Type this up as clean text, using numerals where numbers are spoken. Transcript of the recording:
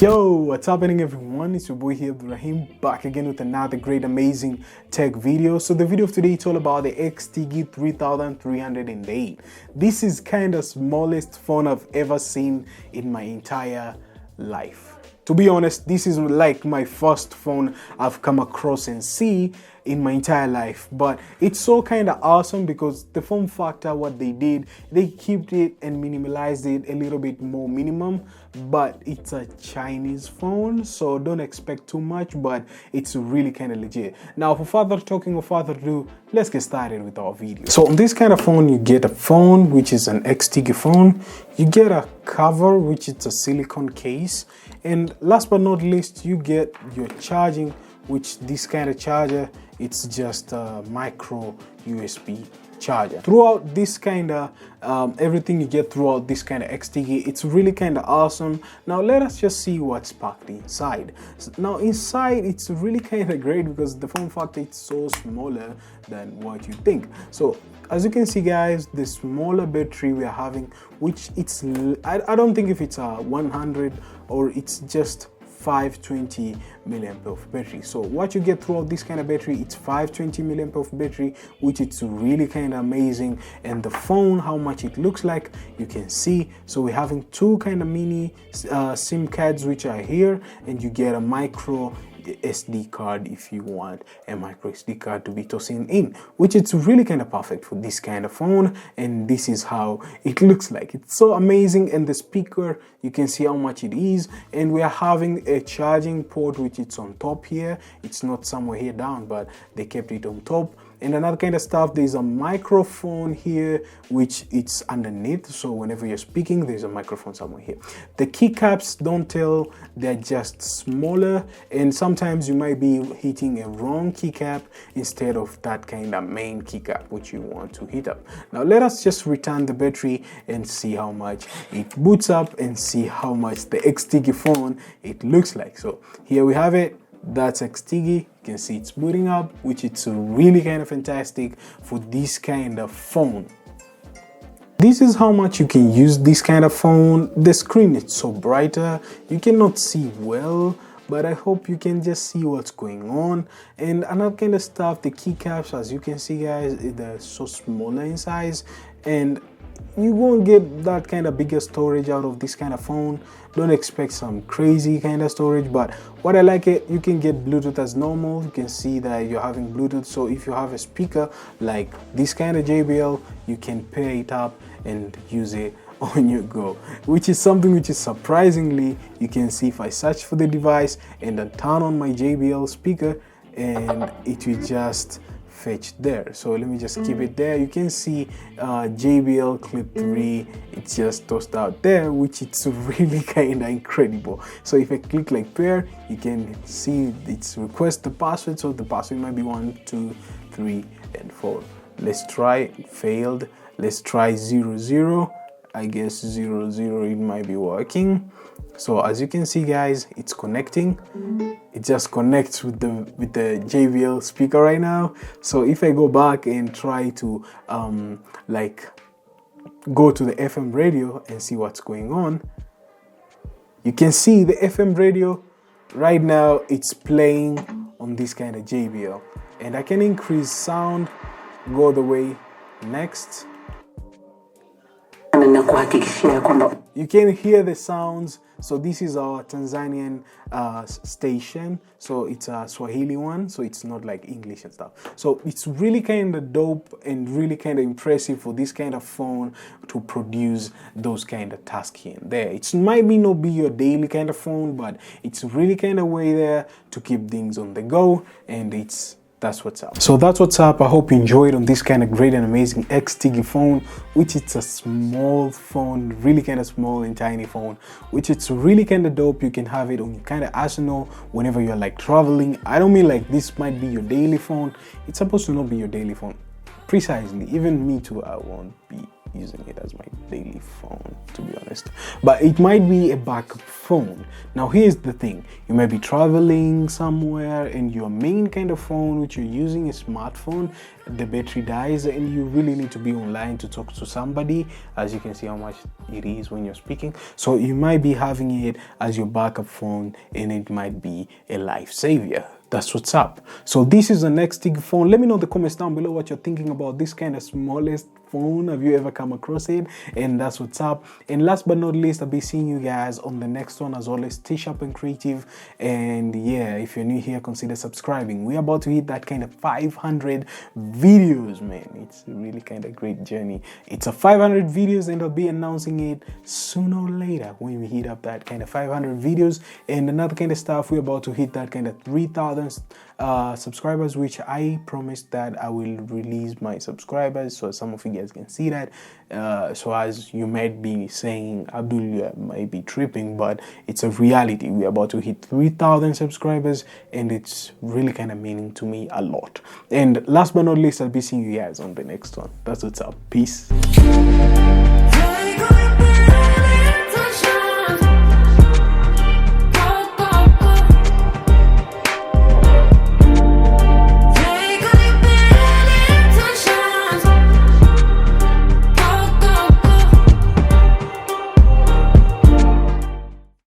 Yo, what's happening everyone? It's your boy here, Rahim, back again with another great amazing tech video. So the video of today is all about the X-Tigi 3308. This is kind of smallest phone I've ever seen in my entire life. To be honest, this is like my first phone I've come across and see in my entire life, but it's so kind of awesome because the form factor, what they did, they kept it and minimalized it a little bit more minimum, but it's a Chinese phone, so don't expect too much, but it's really kind of legit. Now, for further talking or further ado, let's get started with our video. So on this kind of phone, you get a phone, which is an X-Tigi phone. You get a cover, which is a silicone case. And last but not least, you get your charging, which this kind of charger, it's just a micro USB charger. Throughout this kind of everything you get throughout this kind of X-Tigi, it's really kind of awesome. Now let us just see what's packed inside. So now inside, it's really kind of great because the form factor is so smaller than what you think. So as you can see guys, the smaller battery we are having, which it's I don't think if it's a 100 or it's just 520 milliamp of battery. So what you get throughout this kind of battery, it's 520 milliamp of battery, which it's really kind of amazing. And the phone, how much it looks like, you can see. So we're having two kind of mini SIM cards which are here, and you get a micro SD card if you want a micro SD card to be tossing in, which it's really kind of perfect for this kind of phone. And this is how it looks like. It's so amazing. And the speaker, you can see how much it is, and we are having a charging port which it's on top here. It's not somewhere here down, but they kept it on top. And another kind of stuff, there's a microphone here which it's underneath, so whenever you're speaking there's a microphone somewhere here. The keycaps, don't tell, they're just smaller, and sometimes you might be hitting a wrong keycap instead of that kind of main keycap which you want to hit up. Now let us just return the battery and see how much it boots up and see how much the X-Tigi phone it looks like. So here we have it. That's X-Tigi. You can see it's booting up, which it's really kind of fantastic for this kind of phone. This is how much you can use this kind of phone. The screen is so brighter, you cannot see well, but I hope you can just see what's going on. And another kind of stuff, the keycaps, as you can see guys, they're so smaller in size, and you won't get that kind of bigger storage out of this kind of phone. Don't expect some crazy kind of storage, but what I like it, you can get Bluetooth as normal. You can see that you're having Bluetooth, so if you have a speaker like this kind of JBL, you can pair it up and use it on your go, which is something which is surprisingly, you can see if I search for the device and then turn on my JBL speaker, and it will just fetch there. So let me just keep it there. You can see JBL Clip 3, it's just tossed out there, which it's really kind of incredible. So if I click like pair, you can see it's request the password, so the password might be 1 2 3 and 4. Let's try. Failed. Let's try 0 I guess 0 it might be working. So as you can see guys, it's connecting. It just connects with the JBL speaker right now. So if I go back and try to like go to the FM radio and see what's going on, you can see the FM radio right now, it's playing on this kind of JBL, and I can increase sound, go the way next. You can hear the sounds. So this is our Tanzanian station, so it's a Swahili one, so it's not like English and stuff. So it's really kind of dope and really kind of impressive for this kind of phone to produce those kind of tasks here and there. It might not be your daily kind of phone, but it's really kind of way there to keep things on the go, and that's what's up. So that's what's up. I hope you enjoyed on this kind of great and amazing X-Tigi phone, which it's a small phone, really kind of small and tiny phone, which it's really kind of dope. You can have it on your kind of arsenal whenever you're like traveling. I don't mean like this might be your daily phone. It's supposed to not be your daily phone. Precisely. Even me too, I won't be using it as my daily phone, to be honest, but it might be a backup phone. Now here's the thing, you might be traveling somewhere and your main kind of phone which you're using, a smartphone, the battery dies and you really need to be online to talk to somebody. As you can see how much it is when you're speaking, so you might be having it as your backup phone and it might be a lifesaver. That's what's up. So this is an X-Tigi phone. Let me know in the comments down below what you're thinking about this kind of smallest phone. Have you ever come across it? And that's what's up. And last but not least, I'll be seeing you guys on the next one. As always, stay sharp and creative. And yeah, if you're new here, consider subscribing. We're about to hit that kind of 500 videos, man. It's really kind of great journey. It's a 500 videos and I'll be announcing it sooner or later when we hit up that kind of 500 videos. And another kind of stuff, we're about to hit that kind of 3,000 subscribers, which I promised that I will release my subscribers so some of you guys can see that. So as you might be saying, Abdul, you might be tripping, but it's a reality. We're about to hit 3,000 subscribers and it's really kind of meaning to me a lot. And last but not least, I'll be seeing you guys on the next one. That's what's up. Peace.